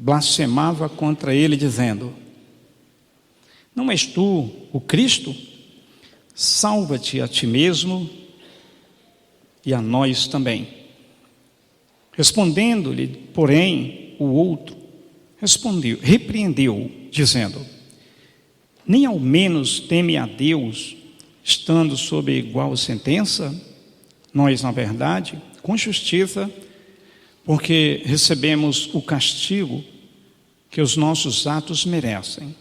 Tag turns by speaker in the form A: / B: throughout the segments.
A: blasfemava contra ele, dizendo: não és tu o Cristo? Salva-te a ti mesmo e a nós também. Respondendo-lhe, porém, o outro repreendeu, dizendo: nem ao menos teme a Deus, estando sob igual sentença? Nós, na verdade, com justiça, porque recebemos o castigo que os nossos atos merecem.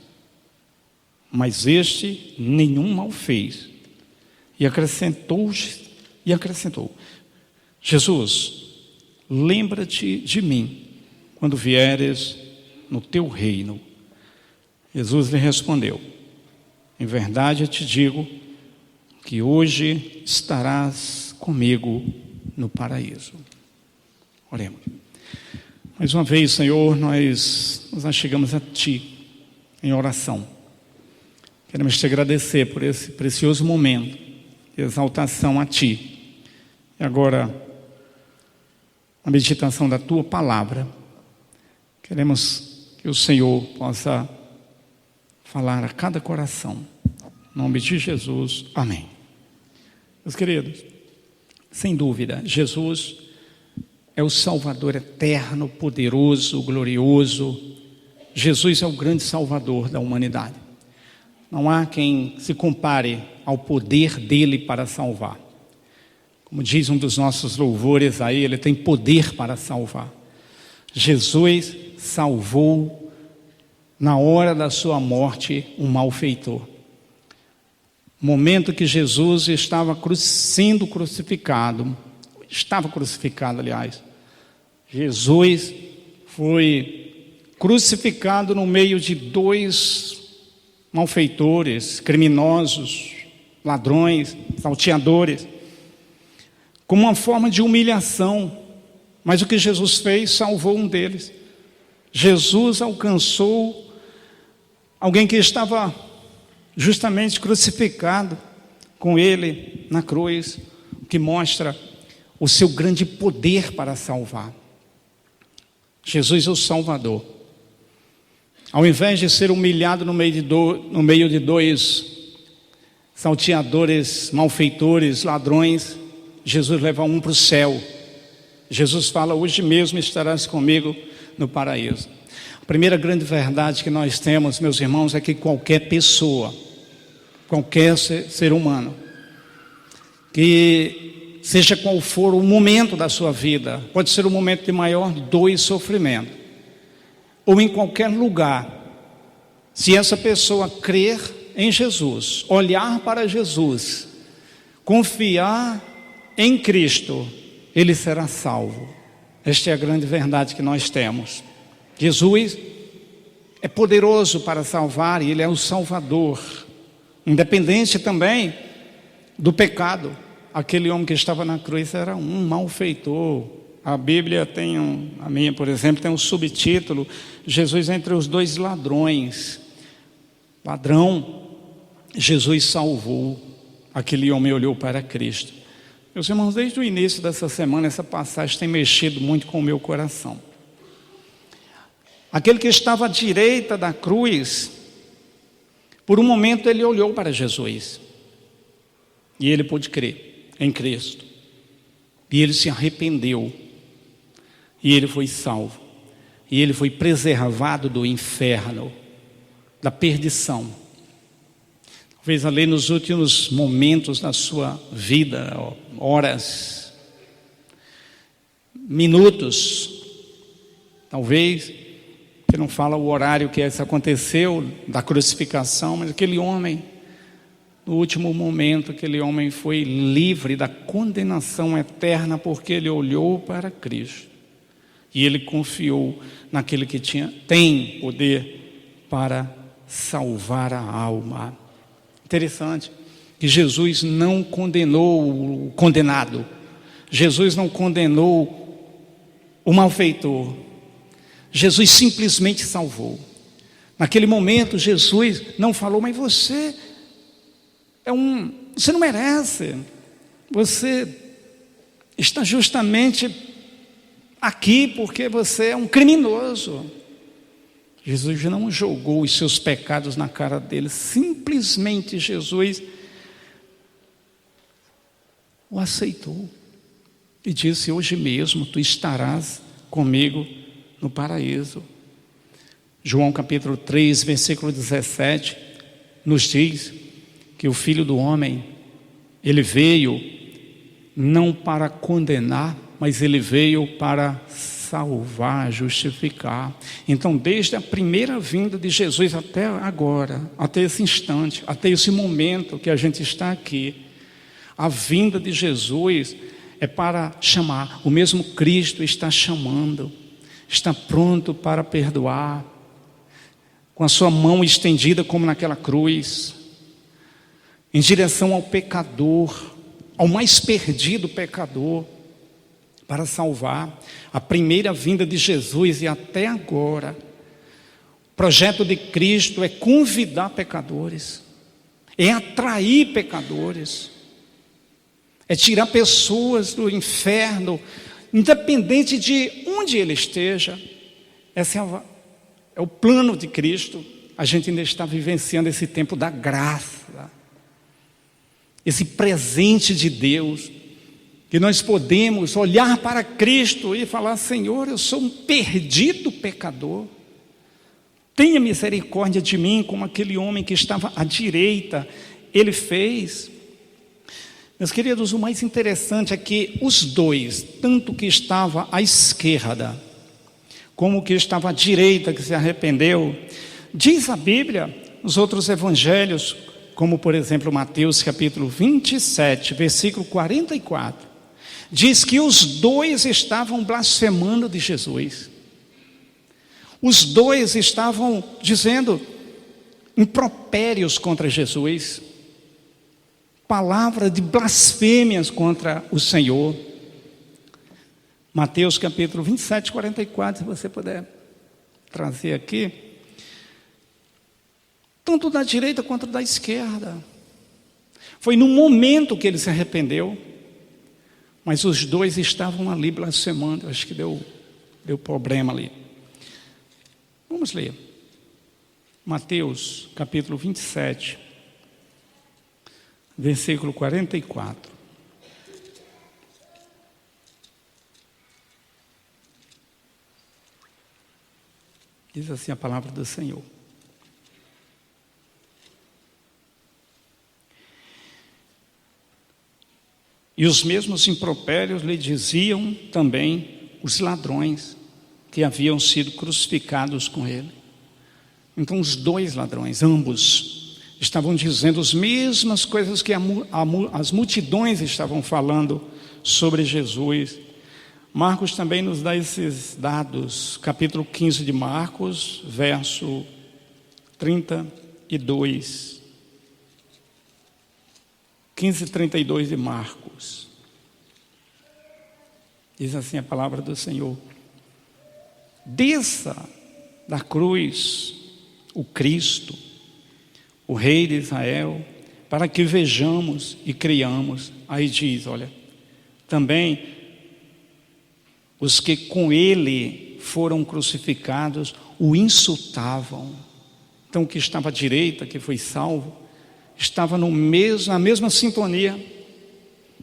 A: Mas este nenhum mal fez. E acrescentou: Jesus, lembra-te de mim quando vieres no teu reino. Jesus lhe respondeu: em verdade eu te digo que hoje estarás comigo no paraíso. Oremos. Mais uma vez, Senhor, nós chegamos a Ti em oração. Queremos Te agradecer por esse precioso momento de exaltação a Ti. E agora, a meditação da Tua palavra. Queremos que o Senhor possa falar a cada coração. Em nome de Jesus, amém. Meus queridos, sem dúvida, Jesus é o Salvador eterno, poderoso, glorioso. Jesus é o grande Salvador da humanidade. Não há quem se compare ao poder dele para salvar. Como diz um dos nossos louvores aí, ele tem poder para salvar. Jesus salvou na hora da sua morte um malfeitor. No momento que Jesus estava sendo crucificado, Jesus foi crucificado no meio de dois malfeitores, criminosos, ladrões, salteadores, como uma forma de humilhação. Mas o que Jesus fez, salvou um deles. Jesus alcançou alguém que estava justamente crucificado com ele na cruz, o que mostra o seu grande poder para salvar. Jesus é o Salvador. Ao invés de ser humilhado no meio de dois salteadores, malfeitores, ladrões, Jesus leva um para o céu. Jesus fala: hoje mesmo estarás comigo no paraíso. A primeira grande verdade que nós temos, meus irmãos, é que qualquer pessoa, qualquer ser humano, que seja qual for o momento da sua vida, pode ser um momento de maior dor e sofrimento, ou em qualquer lugar, se essa pessoa crer em Jesus, olhar para Jesus, confiar em Cristo, ele será salvo. Esta é a grande verdade que nós temos. Jesus é poderoso para salvar e ele é o Salvador, independente também do pecado. Aquele homem que estava na cruz era um malfeitor. A Bíblia tem a minha, por exemplo, tem um subtítulo: Jesus entre os dois ladrões. Ladrão, Jesus salvou. Aquele homem olhou para Cristo. Meus irmãos, desde o início dessa semana, essa passagem tem mexido muito com o meu coração. Aquele que estava à direita da cruz, por um momento ele olhou para Jesus. E ele pôde crer em Cristo. E ele se arrependeu. E ele foi salvo. E ele foi preservado do inferno, da perdição. Talvez ali nos últimos momentos da sua vida, horas, minutos, talvez, que não fala o horário que isso aconteceu, da crucificação, mas aquele homem, no último momento, aquele homem foi livre da condenação eterna, porque ele olhou para Cristo. E ele confiou naquele que tem poder para salvar a alma. Interessante que Jesus não condenou o condenado. Jesus não condenou o malfeitor. Jesus simplesmente salvou. Naquele momento Jesus não falou: mas você não merece. Você está justamente aqui porque você é um criminoso. Jesus não jogou os seus pecados na cara dele, simplesmente Jesus o aceitou e disse: hoje mesmo tu estarás comigo no paraíso. João capítulo 3, versículo 17, nos diz que o Filho do Homem, ele veio não para condenar, mas ele veio para salvar, justificar. Então, desde a primeira vinda de Jesus até agora, até esse instante, até esse momento que a gente está aqui, a vinda de Jesus é para chamar. O mesmo Cristo está chamando, está pronto para perdoar, com a sua mão estendida como naquela cruz, em direção ao pecador, ao mais perdido pecador, para salvar. A primeira vinda de Jesus e até agora, o projeto de Cristo é convidar pecadores, é atrair pecadores, é tirar pessoas do inferno, independente de onde ele esteja. Esse é o plano de Cristo. A gente ainda está vivenciando esse tempo da graça, esse presente de Deus, que nós podemos olhar para Cristo e falar: Senhor, eu sou um perdido pecador, tenha misericórdia de mim, como aquele homem que estava à direita, ele fez. Meus queridos, o mais interessante é que os dois, tanto que estava à esquerda, como o que estava à direita, que se arrependeu, diz a Bíblia, nos outros evangelhos, como por exemplo Mateus capítulo 27, versículo 44, diz que os dois estavam blasfemando de Jesus. Os dois estavam dizendo impropérios contra Jesus, palavra de blasfêmias contra o Senhor. Mateus capítulo 27, 44, se você puder trazer aqui. Tanto da direita quanto da esquerda. Foi no momento que ele se arrependeu, mas os dois estavam ali blasfemando. Acho que deu problema ali. Vamos ler. Mateus capítulo 27, versículo 44. Diz assim a palavra do Senhor: e os mesmos impropérios lhe diziam também os ladrões que haviam sido crucificados com ele. Então os dois ladrões, ambos, estavam dizendo as mesmas coisas que as multidões estavam falando sobre Jesus. Marcos também nos dá esses dados, capítulo 15 de Marcos, verso 32. 15:32 de Marcos. Diz assim a palavra do Senhor: desça da cruz o Cristo, o Rei de Israel, para que vejamos e creiamos. Aí diz, olha, também os que com ele foram crucificados o insultavam. Então o que estava à direita, que foi salvo, estava na mesma sintonia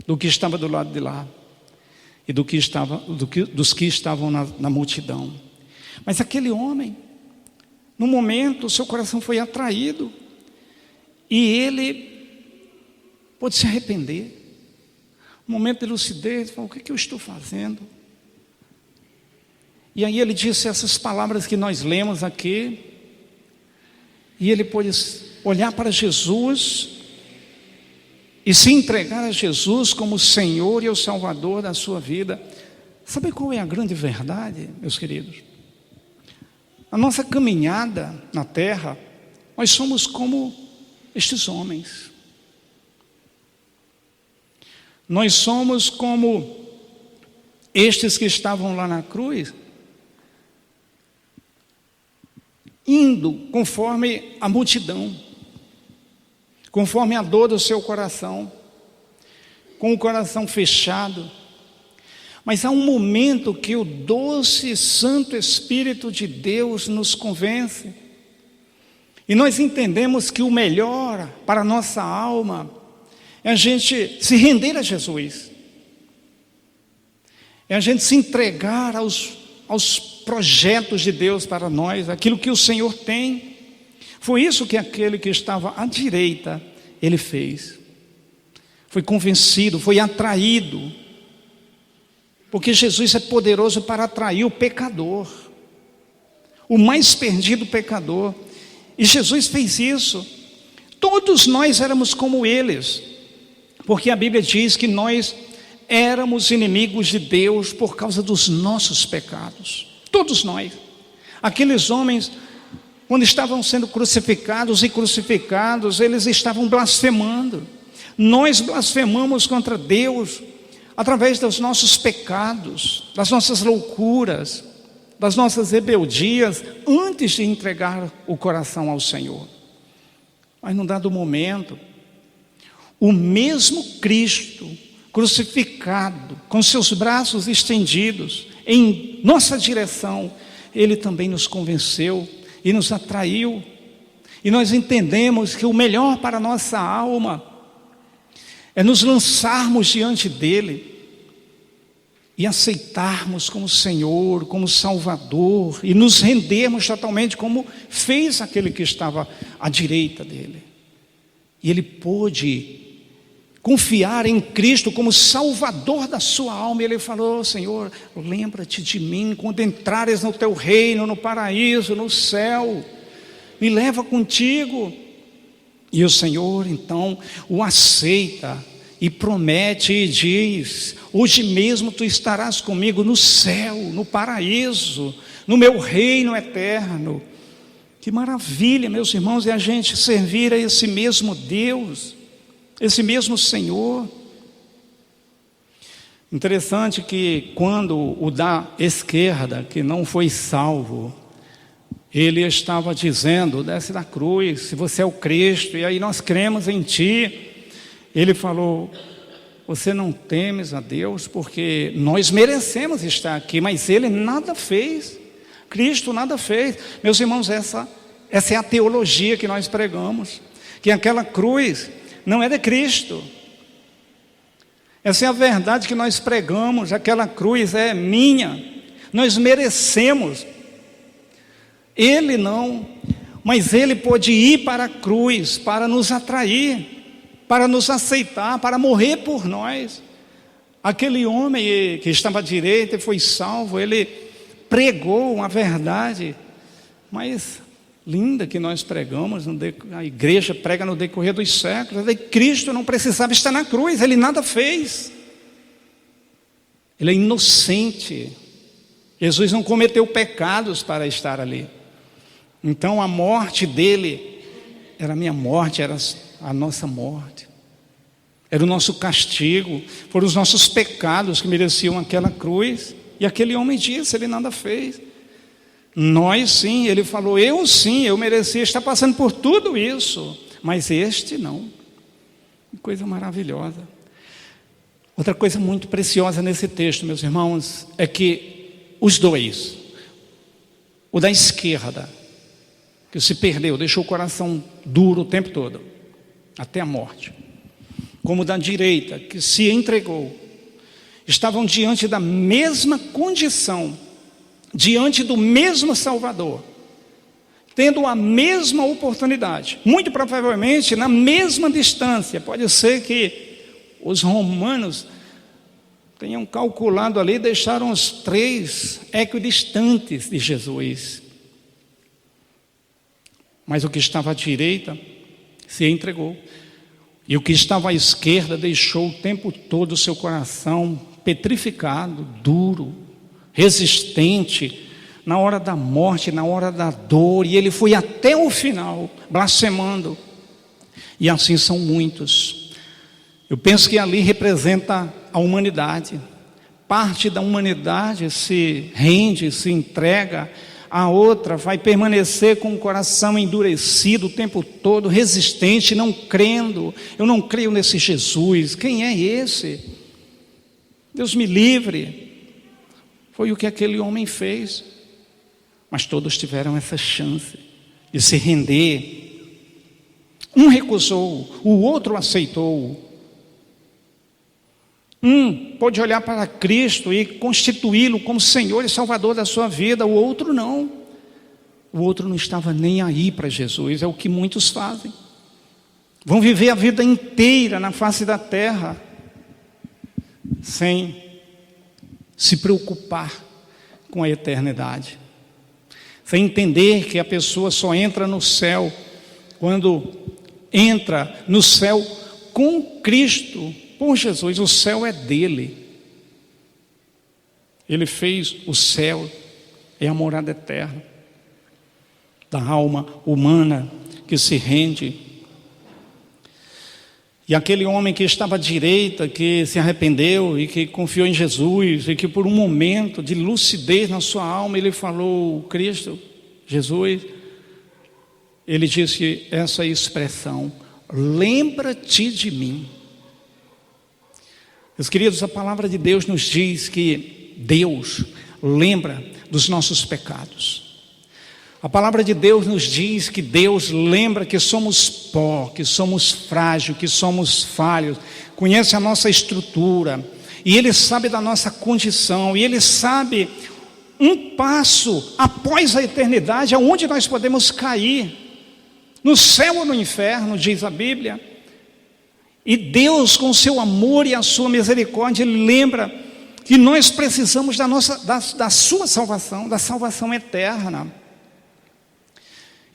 A: do que estava do lado de lá e dos que estavam na multidão. Mas aquele homem, no momento, o seu coração foi atraído e ele pôde se arrepender. Um momento de lucidez, falou: o que eu estou fazendo? E aí ele disse essas palavras que nós lemos aqui, e ele pôde olhar para Jesus e se entregar a Jesus como o Senhor e o Salvador da sua vida. Sabe qual é a grande verdade, meus queridos? A nossa caminhada na terra, nós somos como estes homens. Nós somos como estes que estavam lá na cruz, indo conforme a multidão, conforme a dor do seu coração, com o coração fechado. Mas há um momento que o doce e Santo Espírito de Deus nos convence. E nós entendemos que o melhor para a nossa alma é a gente se render a Jesus. É a gente se entregar aos projetos de Deus para nós, aquilo que o Senhor tem. Foi isso que aquele que estava à direita, ele fez. Foi convencido, foi atraído. Porque Jesus é poderoso para atrair o pecador, o mais perdido pecador. E Jesus fez isso. Todos nós éramos como eles, porque a Bíblia diz que nós éramos inimigos de Deus por causa dos nossos pecados. Todos nós. Aqueles homens, quando estavam sendo crucificados e crucificados, eles estavam blasfemando. Nós blasfemamos contra Deus através dos nossos pecados, das nossas loucuras, das nossas rebeldias, antes de entregar o coração ao Senhor. Mas num dado momento, o mesmo Cristo crucificado, com seus braços estendidos em nossa direção, Ele também nos convenceu e nos atraiu. E nós entendemos que o melhor para a nossa alma é nos lançarmos diante dEle e aceitarmos como Senhor, como Salvador, e nos rendermos totalmente como fez aquele que estava à direita dele. E ele pôde confiar em Cristo como Salvador da sua alma. E ele falou: Senhor, lembra-te de mim quando entrares no teu reino, no paraíso, no céu, me leva contigo. E o Senhor então o aceita e promete e diz: hoje mesmo tu estarás comigo no céu, no paraíso, no meu reino eterno. Que maravilha, meus irmãos, é a gente servir a esse mesmo Deus, esse mesmo Senhor. Interessante que quando o da esquerda, que não foi salvo, ele estava dizendo: desce da cruz, se você é o Cristo, e aí nós cremos em ti. Ele falou: você não temes a Deus, porque nós merecemos estar aqui, mas Ele nada fez, Cristo nada fez. Meus irmãos, essa é a teologia que nós pregamos, que aquela cruz não é de Cristo. Essa é a verdade que nós pregamos, aquela cruz é minha, nós merecemos. Ele não, mas Ele pôde ir para a cruz para nos atrair, para nos aceitar, para morrer por nós. Aquele homem que estava à direita e foi salvo, ele pregou uma verdade mais linda que nós pregamos, a igreja prega no decorrer dos séculos. Cristo não precisava estar na cruz, Ele nada fez. Ele é inocente. Jesus não cometeu pecados para estar ali. Então a morte dele era a minha morte, era a nossa morte, era o nosso castigo, foram os nossos pecados que mereciam aquela cruz. E aquele homem disse: ele nada fez. Nós sim, ele falou: eu sim, eu merecia estar passando por tudo isso, mas este não. Que coisa maravilhosa. Outra coisa muito preciosa nesse texto, meus irmãos, é que os dois, o da esquerda, que se perdeu, deixou o coração duro o tempo todo, até a morte, como o da direita, que se entregou, estavam diante da mesma condição, diante do mesmo Salvador, tendo a mesma oportunidade, muito provavelmente na mesma distância. Pode ser que os romanos tenham calculado ali, deixaram os 3 equidistantes de Jesus, mas o que estava à direita se entregou, e o que estava à esquerda deixou o tempo todo o seu coração petrificado, duro, resistente, na hora da morte, na hora da dor, e ele foi até o final, blasfemando. E assim são muitos. Eu penso que ali representa a humanidade. Parte da humanidade se rende, se entrega, a outra vai permanecer com o coração endurecido o tempo todo, resistente, não crendo. Eu não creio nesse Jesus. Quem é esse? Deus me livre. Foi o que aquele homem fez. Mas todos tiveram essa chance de se render. Um recusou, o outro aceitou. Um pode olhar para Cristo e constituí-lo como Senhor e Salvador da sua vida, o outro não. O outro não estava nem aí para Jesus, é o que muitos fazem. Vão viver a vida inteira na face da terra, sem se preocupar com a eternidade. Sem entender que a pessoa só entra no céu quando entra no céu com Cristo, por Jesus. O céu é dele. Ele fez o céu, é a morada eterna da alma humana que se rende. E aquele homem que estava à direita, que se arrependeu e que confiou em Jesus, e que por um momento de lucidez na sua alma, ele falou, Cristo, Jesus, ele disse essa expressão, lembra-te de mim. Meus queridos, a palavra de Deus nos diz que Deus lembra dos nossos pecados. A palavra de Deus nos diz que Deus lembra que somos pó, que somos frágeis, que somos falhos, conhece a nossa estrutura, e Ele sabe da nossa condição, e Ele sabe um passo após a eternidade, aonde nós podemos cair, no céu ou no inferno, diz a Bíblia. E Deus, com o seu amor e a sua misericórdia, Ele lembra que nós precisamos da sua salvação, da salvação eterna.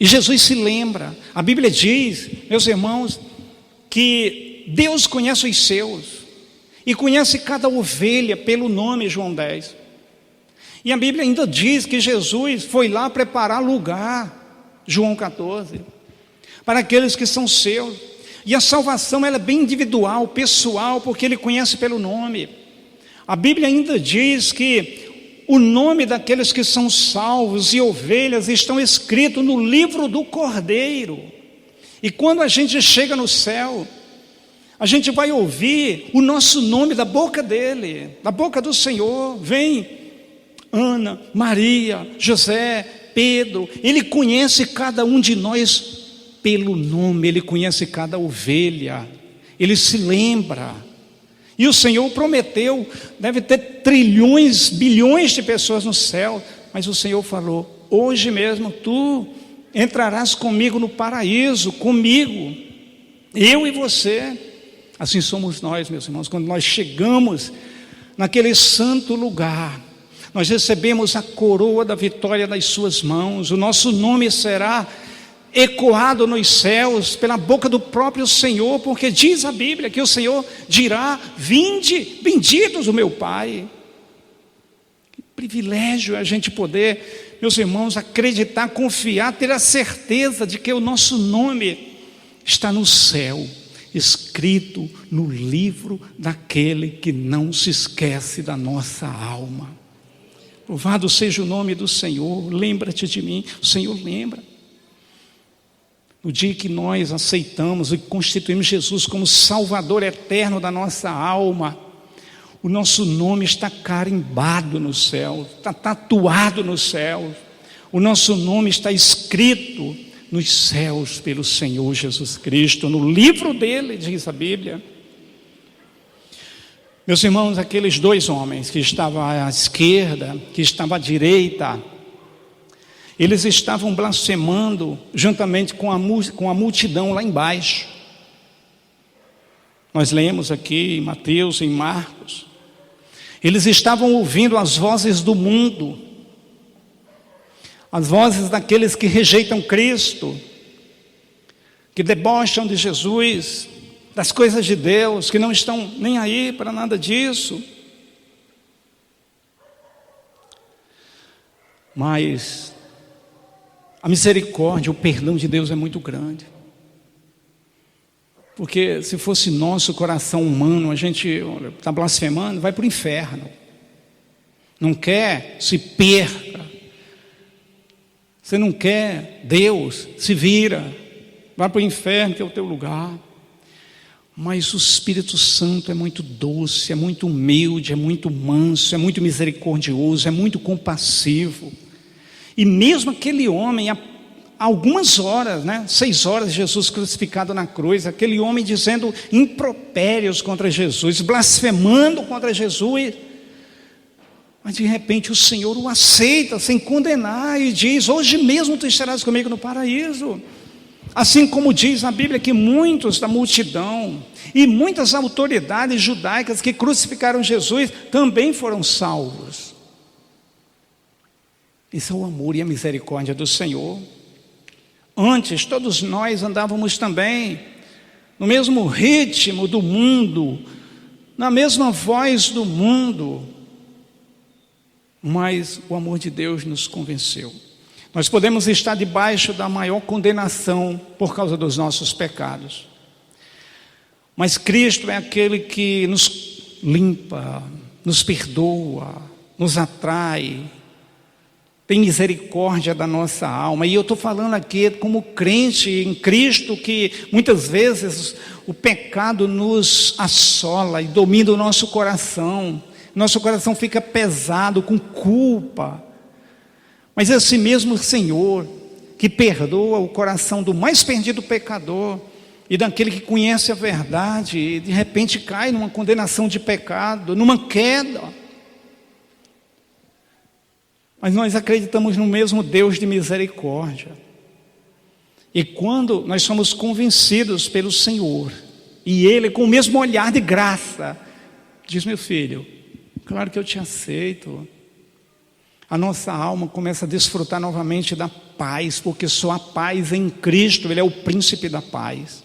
A: E Jesus se lembra, a Bíblia diz, meus irmãos, que Deus conhece os seus, e conhece cada ovelha pelo nome, João 10. E a Bíblia ainda diz que Jesus foi lá preparar lugar, João 14, para aqueles que são seus. E a salvação ela é bem individual, pessoal, porque Ele conhece pelo nome. A Bíblia ainda diz que o nome daqueles que são salvos e ovelhas estão escritos no livro do Cordeiro. E quando a gente chega no céu, a gente vai ouvir o nosso nome da boca dele, da boca do Senhor. Vem Ana, Maria, José, Pedro. Ele conhece cada um de nós pelo nome, Ele conhece cada ovelha, Ele se lembra. E o Senhor prometeu, deve ter trilhões, bilhões de pessoas no céu, mas o Senhor falou, hoje mesmo tu entrarás comigo no paraíso, comigo, eu e você. Assim somos nós, meus irmãos, quando nós chegamos naquele santo lugar, nós recebemos a coroa da vitória das suas mãos, o nosso nome será ecoado nos céus pela boca do próprio Senhor, porque diz a Bíblia que o Senhor dirá, vinde, benditos o meu Pai. Que privilégio é a gente poder, meus irmãos, acreditar, confiar, ter a certeza de que o nosso nome está no céu, escrito no livro daquele que não se esquece da nossa alma. Louvado seja o nome do Senhor. Lembra-te de mim. O Senhor lembra. No dia que nós aceitamos e constituímos Jesus como Salvador eterno da nossa alma, o nosso nome está carimbado no céu, está tatuado no céu, o nosso nome está escrito nos céus pelo Senhor Jesus Cristo, no livro dele, diz a Bíblia. Meus irmãos, aqueles dois homens que estavam à esquerda, que estavam à direita, eles estavam blasfemando juntamente com a multidão lá embaixo. Nós lemos aqui em Mateus, em Marcos. Eles estavam ouvindo as vozes do mundo, as vozes daqueles que rejeitam Cristo, que debocham de Jesus, das coisas de Deus, que não estão nem aí para nada disso. Mas a misericórdia, o perdão de Deus é muito grande. Porque se fosse nosso coração humano, a gente está blasfemando, vai para o inferno. Não quer, se perca. Você não quer, Deus, se vira. Vai para o inferno, que é o teu lugar. Mas o Espírito Santo é muito doce, é muito humilde, é muito manso, é muito misericordioso, é muito compassivo. E mesmo aquele homem, há algumas horas, 6 horas, Jesus crucificado na cruz, aquele homem dizendo impropérios contra Jesus, blasfemando contra Jesus, mas de repente o Senhor o aceita sem condenar e diz: hoje mesmo tu estarás comigo no paraíso. Assim como diz a Bíblia que muitos da multidão e muitas autoridades judaicas que crucificaram Jesus também foram salvos. Isso é o amor e a misericórdia do Senhor. Antes todos nós andávamos também no mesmo ritmo do mundo, na mesma voz do mundo, mas o amor de Deus nos convenceu. Nós podemos estar debaixo da maior condenação por causa dos nossos pecados, mas Cristo é aquele que nos limpa, nos perdoa, nos atrai, tem misericórdia da nossa alma. E eu estou falando aqui como crente em Cristo, que muitas vezes o pecado nos assola e domina o nosso coração. Nosso coração fica pesado com culpa. Mas esse mesmo Senhor que perdoa o coração do mais perdido pecador e daquele que conhece a verdade e de repente cai numa condenação de pecado, numa queda. Mas nós acreditamos no mesmo Deus de misericórdia. E quando nós somos convencidos pelo Senhor, e Ele com o mesmo olhar de graça diz: meu filho, claro que eu te aceito. A nossa alma começa a desfrutar novamente da paz, porque só há paz em Cristo. Ele é o príncipe da paz.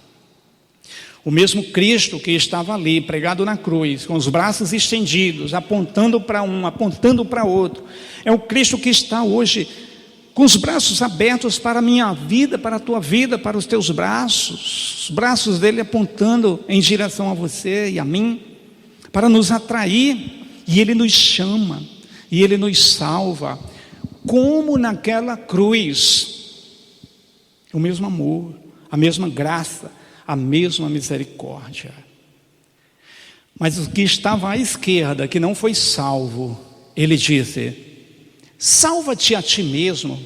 A: O mesmo Cristo que estava ali, pregado na cruz, com os braços estendidos, apontando para um, apontando para outro, é o Cristo que está hoje com os braços abertos para a minha vida, para a tua vida, para os teus braços. Os braços dele apontando em direção a você e a mim, para nos atrair. E ele nos chama, e ele nos salva, como naquela cruz. O mesmo amor, a mesma graça, a mesma misericórdia. Mas o que estava à esquerda, que não foi salvo, ele disse: salva-te a ti mesmo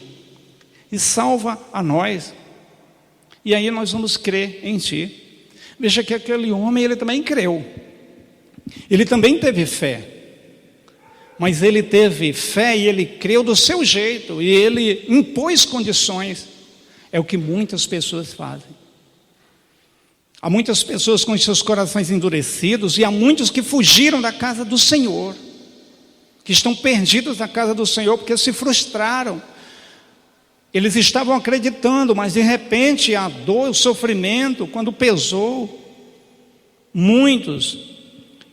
A: e salva a nós, e aí nós vamos crer em ti. Veja que aquele homem, ele também creu, ele também teve fé, mas ele teve fé e ele creu do seu jeito, e ele impôs condições. É o que muitas pessoas fazem. Há muitas pessoas com os seus corações endurecidos, e há muitos que fugiram da casa do Senhor, que estão perdidos na casa do Senhor porque se frustraram. Eles estavam acreditando, mas de repente a dor, o sofrimento, quando pesou, muitos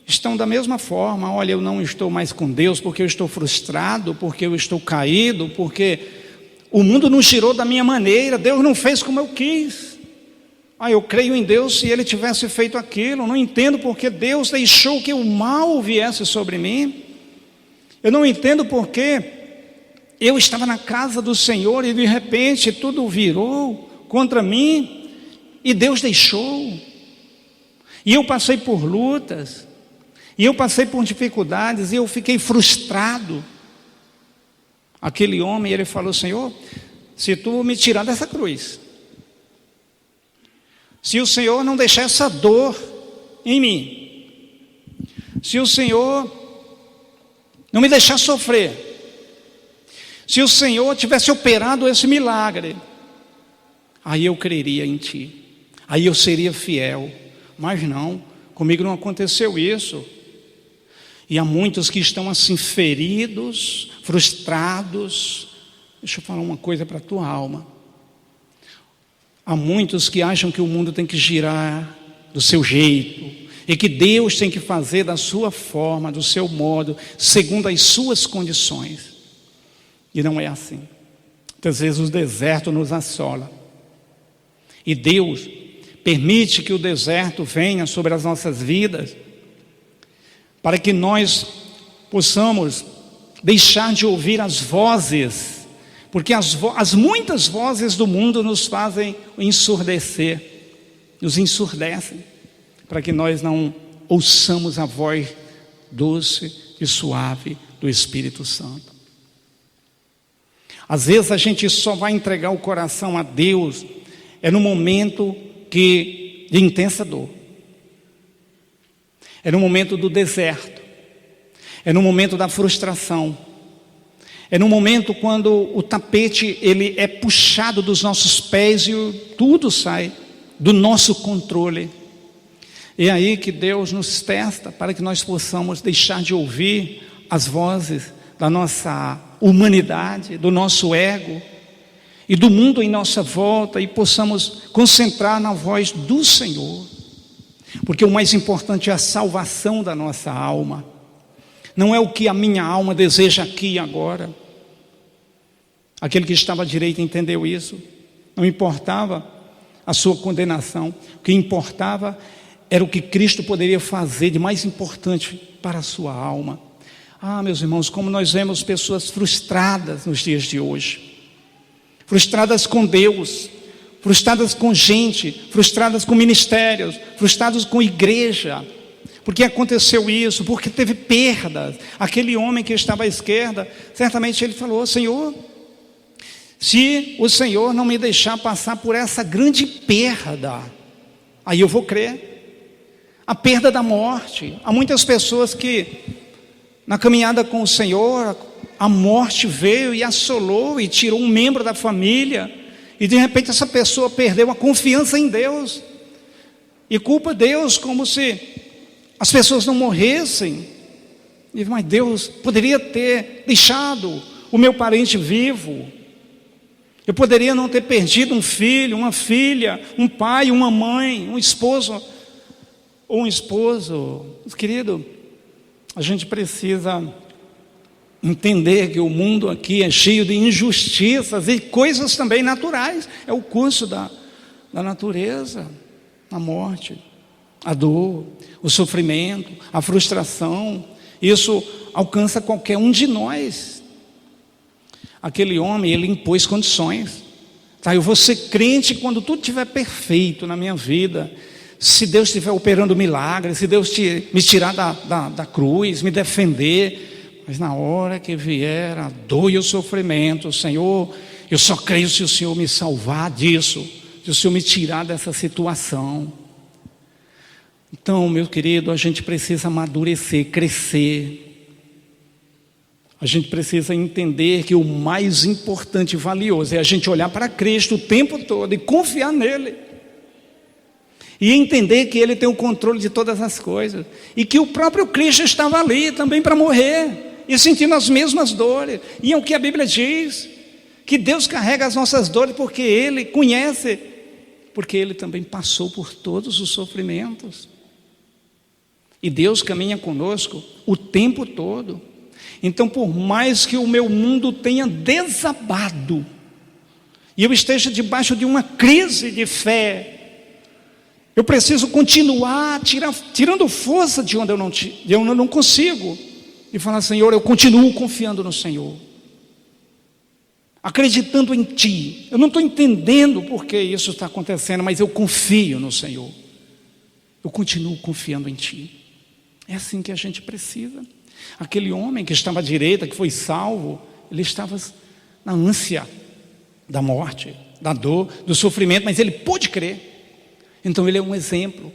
A: estão da mesma forma. Olha, eu não estou mais com Deus porque eu estou frustrado, porque eu estou caído, porque o mundo não girou da minha maneira, Deus não fez como eu quis. Eu creio em Deus se Ele tivesse feito aquilo. Não entendo porque Deus deixou que o mal viesse sobre mim. Eu não entendo porque eu estava na casa do Senhor e de repente tudo virou contra mim e Deus deixou. E eu passei por lutas, e eu passei por dificuldades, e eu fiquei frustrado. Aquele homem, ele falou: Senhor, se tu me tirar dessa cruz, se o Senhor não deixar essa dor em mim, se o Senhor não me deixar sofrer, se o Senhor tivesse operado esse milagre, aí eu creria em ti, aí eu seria fiel. Mas não, comigo não aconteceu isso. E há muitos que estão assim feridos, frustrados. Deixa eu falar uma coisa para a tua alma. Há muitos que acham que o mundo tem que girar do seu jeito, e que Deus tem que fazer da sua forma, do seu modo, segundo as suas condições. E não é assim. Muitas vezes o deserto nos assola, e Deus permite que o deserto venha sobre as nossas vidas, para que nós possamos deixar de ouvir as vozes, porque as muitas vozes do mundo nos fazem ensurdecer, nos ensurdecem. para que nós não ouçamos a voz doce e suave do Espírito Santo. Às vezes a gente só vai entregar o coração a Deus no momento de intensa dor. É no momento do deserto. É no momento da frustração. É no momento quando o tapete ele é puxado dos nossos pés e tudo sai do nosso controle. É aí que Deus nos testa para que nós possamos deixar de ouvir as vozes da nossa humanidade, do nosso ego e do mundo em nossa volta, e possamos concentrar na voz do Senhor. Porque o mais importante é a salvação da nossa alma. Não é o que a minha alma deseja aqui e agora. Aquele que estava à direita entendeu isso. Não importava a sua condenação. O que importava era o que Cristo poderia fazer de mais importante para a sua alma. Ah, meus irmãos, como nós vemos pessoas frustradas nos dias de hoje. Frustradas com Deus, frustradas com gente, frustradas com ministérios, frustradas com igreja. Porque aconteceu isso, porque teve perdas. Aquele homem que estava à esquerda, certamente ele falou: Senhor, se o Senhor não me deixar passar por essa grande perda, aí eu vou crer. A perda da morte. Há muitas pessoas que na caminhada com o Senhor, a morte veio e assolou e tirou um membro da família, e de repente essa pessoa perdeu a confiança em Deus e culpa Deus como se as pessoas não morressem. E, mas Deus poderia ter deixado o meu parente vivo, eu poderia não ter perdido um filho, uma filha, um pai, uma mãe, um esposo ou um esposo. Querido, a gente precisa entender que o mundo aqui é cheio de injustiças e coisas também naturais. É o curso da natureza, a morte, a dor, o sofrimento, a frustração. Isso alcança qualquer um de nós. Aquele homem, ele impôs condições. Tá, eu vou ser crente quando tudo estiver perfeito na minha vida. Se Deus estiver operando milagres, se Deus me tirar da cruz, me defender. Mas na hora que vier a dor e o sofrimento, Senhor, eu só creio se o Senhor me salvar disso, se o Senhor me tirar dessa situação. Então, meu querido, a gente precisa amadurecer, crescer. A gente precisa entender que o mais importante e valioso é a gente olhar para Cristo o tempo todo e confiar nele. E entender que Ele tem o controle de todas as coisas. E que o próprio Cristo estava ali também para morrer. E sentindo as mesmas dores. E é o que a Bíblia diz. Que Deus carrega as nossas dores porque Ele conhece. Porque Ele também passou por todos os sofrimentos. E Deus caminha conosco o tempo todo. Então, por mais que o meu mundo tenha desabado, e eu esteja debaixo de uma crise de fé, eu preciso continuar tirando força de onde eu não consigo, e falar: Senhor, eu continuo confiando no Senhor, acreditando em Ti. Eu não estou entendendo por que isso está acontecendo, mas eu confio no Senhor. Eu continuo confiando em Ti. É assim que a gente precisa. Aquele homem que estava à direita, que foi salvo, ele estava na ânsia da morte, da dor, do sofrimento, mas ele pôde crer. Então ele é um exemplo.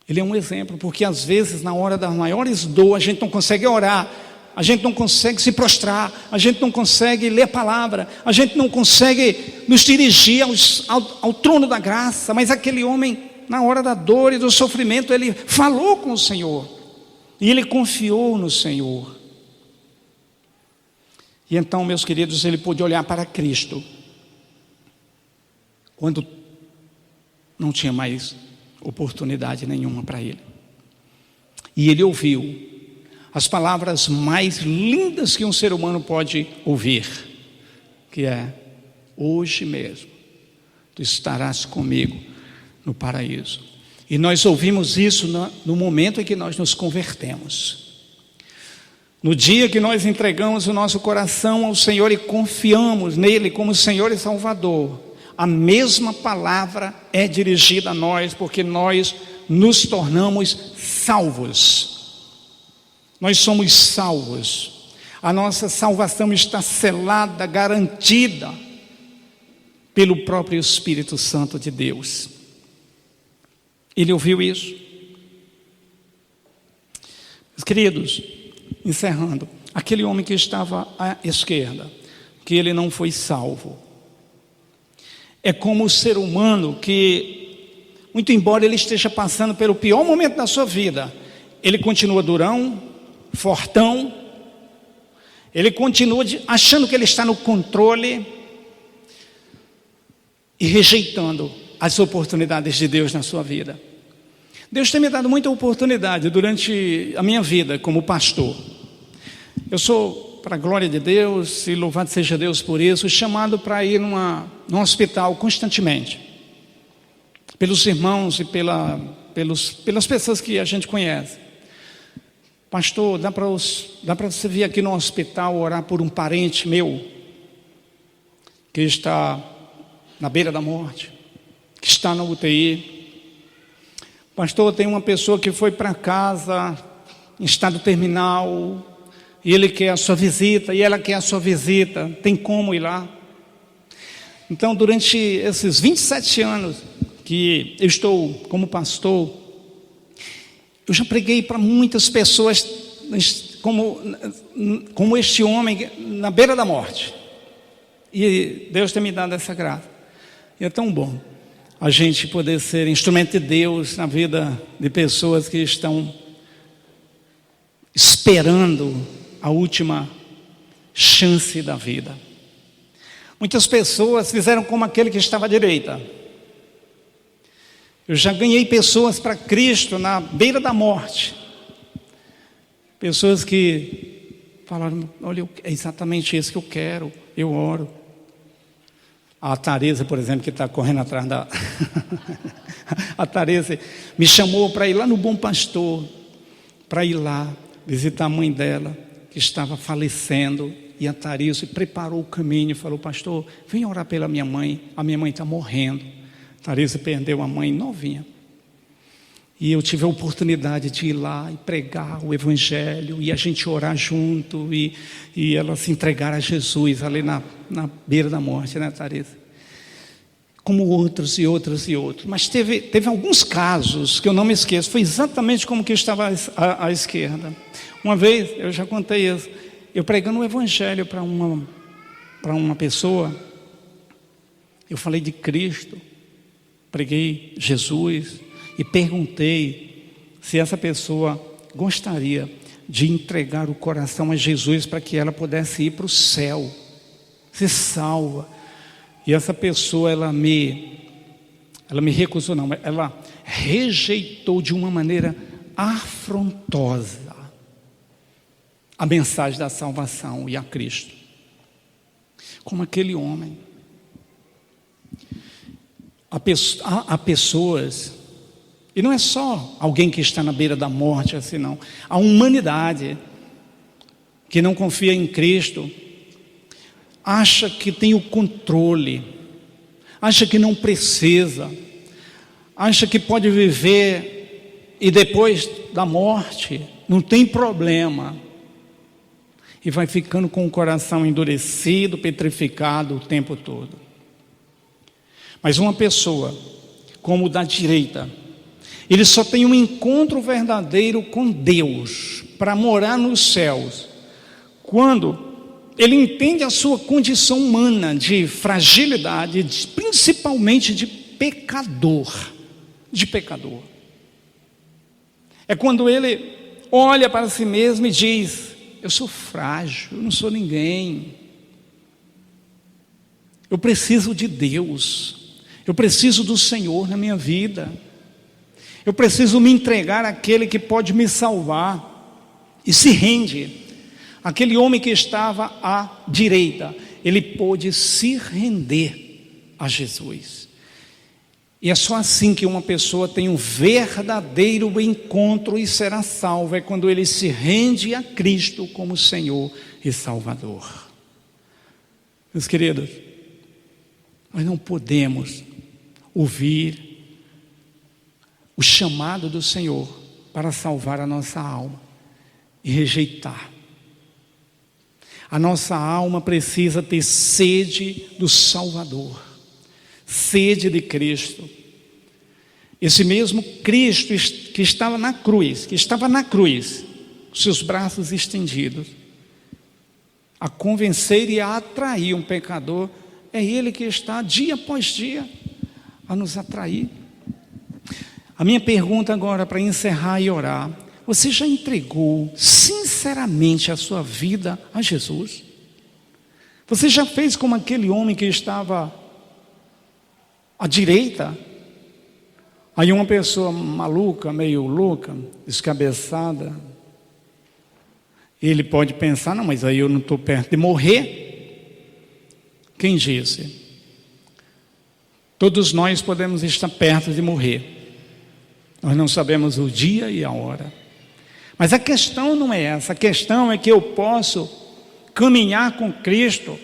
A: Ele é um exemplo, porque às vezes na hora das maiores dores a gente não consegue orar, a gente não consegue se prostrar, a gente não consegue ler a palavra, a gente não consegue nos dirigir ao trono da graça. Mas aquele homem, na hora da dor e do sofrimento, ele falou com o Senhor. E ele confiou no Senhor. E então, meus queridos, ele pôde olhar para Cristo quando não tinha mais oportunidade nenhuma para ele. E ele ouviu as palavras mais lindas que um ser humano pode ouvir, que é: hoje mesmo tu estarás comigo no paraíso. E nós ouvimos isso no momento em que nós nos convertemos. No dia que nós entregamos o nosso coração ao Senhor e confiamos nele como Senhor e Salvador. a mesma palavra é dirigida a nós, porque nós nos tornamos salvos. Nós somos salvos. A nossa salvação está selada, garantida pelo próprio Espírito Santo de Deus. Ele ouviu isso. Meus queridos, encerrando, aquele homem que estava à esquerda, que ele não foi salvo, é como o ser humano que, muito embora ele esteja passando pelo pior momento da sua vida, ele continua durão, fortão, ele continua achando que ele está no controle e rejeitando as oportunidades de Deus na sua vida. Deus tem me dado muita oportunidade durante a minha vida como pastor. Eu sou, para a glória de Deus, e louvado seja Deus por isso, chamado para ir num hospital constantemente, pelos irmãos e pelas pessoas que a gente conhece. Pastor, dá para você vir aqui no hospital orar por um parente meu que está na beira da morte, que está na UTI. Pastor, tem uma pessoa que foi para casa em estado terminal e ele quer a sua visita, e ela quer a sua visita, tem como ir lá? Então, durante esses 27 anos que eu estou como pastor, eu já preguei para muitas pessoas como este homem na beira da morte, e Deus tem me dado essa graça. E é tão bom a gente poder ser instrumento de Deus na vida de pessoas que estão esperando a última chance da vida. Muitas pessoas fizeram como aquele que estava à direita. Eu já ganhei pessoas para Cristo na beira da morte. Pessoas que falaram: olha, é exatamente isso que eu quero, eu oro. A Teresa, por exemplo, que está correndo atrás da... A Teresa me chamou para ir lá no Bom Pastor, para ir lá visitar a mãe dela, que estava falecendo. E a Teresa preparou o caminho e falou: pastor, vem orar pela minha mãe, a minha mãe está morrendo. A Teresa perdeu a mãe novinha. E eu tive a oportunidade de ir lá e pregar o Evangelho, e a gente orar junto, e ela se entregar a Jesus ali na beira da morte, né, Teresa? Como outros e outros e outros. Mas teve alguns casos que eu não me esqueço. Foi exatamente como que eu estava à esquerda. Uma vez, eu já contei isso, eu pregando o Evangelho para uma pessoa, eu falei de Cristo, preguei Jesus, e perguntei se essa pessoa gostaria de entregar o coração a Jesus para que ela pudesse ir para o céu, ser salva. E essa pessoa, ela me recusou, não, ela rejeitou de uma maneira afrontosa a mensagem da salvação e a Cristo. Como aquele homem. Há pessoas, e não é só alguém que está na beira da morte assim, não. A humanidade que não confia em Cristo acha que tem o controle, acha que não precisa, acha que pode viver e depois da morte não tem problema, e vai ficando com o coração endurecido, petrificado o tempo todo. Mas uma pessoa como o da direita, ele só tem um encontro verdadeiro com Deus para morar nos céus quando ele entende a sua condição humana de fragilidade, principalmente de pecador. É quando ele olha para si mesmo e diz: eu sou frágil, eu não sou ninguém. Eu preciso de Deus. Eu preciso do Senhor na minha vida. Eu preciso me entregar àquele que pode me salvar. E se rende. Aquele homem que estava à direita, ele pôde se render a Jesus. E é só assim que uma pessoa tem um verdadeiro encontro e será salva, é quando ele se rende a Cristo como Senhor e Salvador. Meus queridos, Nós não podemos ouvir o chamado do Senhor para salvar a nossa alma e rejeitar. A nossa alma precisa ter sede do Salvador, sede de Cristo. Esse mesmo Cristo que estava na cruz, com seus braços estendidos, a convencer e a atrair um pecador, é Ele que está dia após dia a nos atrair. A minha pergunta agora para encerrar e orar: você já entregou sinceramente a sua vida a Jesus? Você já fez como aquele homem que estava à direita? Aí uma pessoa maluca, meio louca, descabeçada, ele pode pensar: não, mas aí eu não estou perto de morrer. Quem disse? Todos nós podemos estar perto de morrer. Nós não sabemos o dia e a hora. Mas a questão não é essa. A questão é que eu posso caminhar com Cristo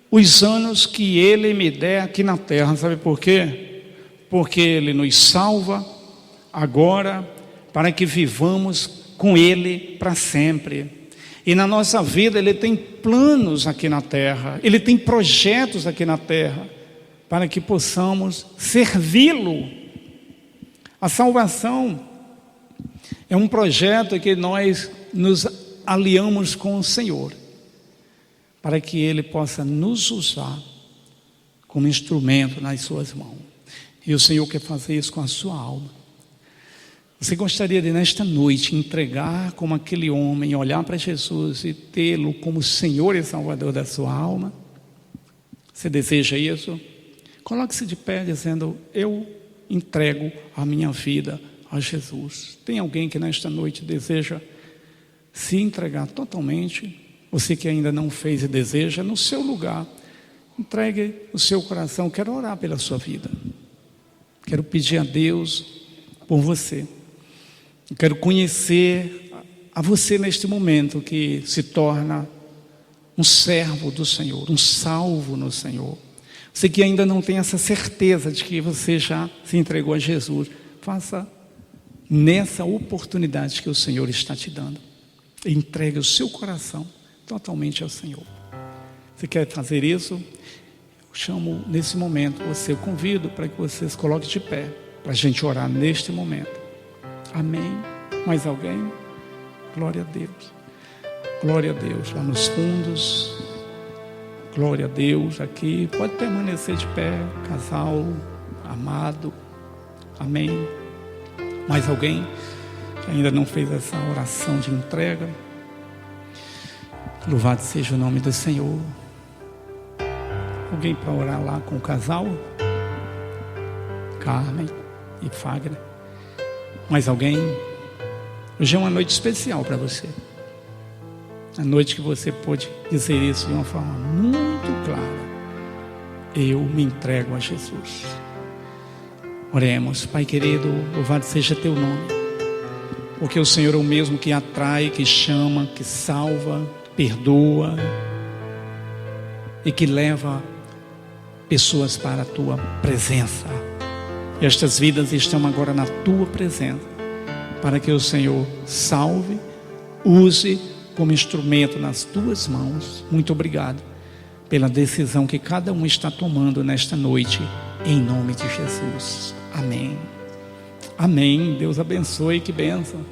A: os anos que Ele me der aqui na terra. Sabe por quê? Porque Ele nos salva agora para que vivamos com Ele para sempre. E na nossa vida Ele tem planos aqui na terra, Ele tem projetos aqui na terra, para que possamos servi-lo. A salvação é um projeto que nós nos aliamos com o Senhor, para que Ele possa nos usar como instrumento nas suas mãos. E o Senhor quer fazer isso com a sua alma. Você gostaria de nesta noite entregar como aquele homem, olhar para Jesus e tê-lo como Senhor e Salvador da sua alma? Você deseja isso? Coloque-se de pé dizendo: eu entrego a minha vida a Jesus. Tem alguém que nesta noite deseja se entregar totalmente? Você que ainda não fez e deseja, no seu lugar, entregue o seu coração. Quero orar pela sua vida. Quero pedir a Deus por você. Quero conhecer a você neste momento que se torna um servo do Senhor, um salvo no Senhor. Você que ainda não tem essa certeza de que você já se entregou a Jesus, faça nessa oportunidade que o Senhor está te dando. Entregue o seu coração totalmente ao Senhor. Você quer fazer isso? Eu chamo nesse momento você, eu convido para que você se coloque de pé, para a gente orar neste momento. Amém? Mais alguém? Glória a Deus. Glória a Deus. Lá nos fundos. Glória a Deus. Aqui pode permanecer de pé, casal amado. Amém? Mais alguém que ainda não fez essa oração de entrega? Louvado seja o nome do Senhor. Alguém para orar lá com o casal? Carmen e Fagner. Mais alguém? Hoje é uma noite especial para você. A noite que você pode dizer isso de uma forma muito clara: eu me entrego a Jesus. Oremos. Pai querido, louvado seja teu nome, porque o Senhor é o mesmo que atrai, que chama, que salva, perdoa e que leva pessoas para a tua presença. Estas vidas estão agora na tua presença, para que o Senhor salve, use como instrumento nas tuas mãos. Muito obrigado pela decisão que cada um está tomando nesta noite, em nome de Jesus. Amém. Amém. Deus abençoe, que bênção.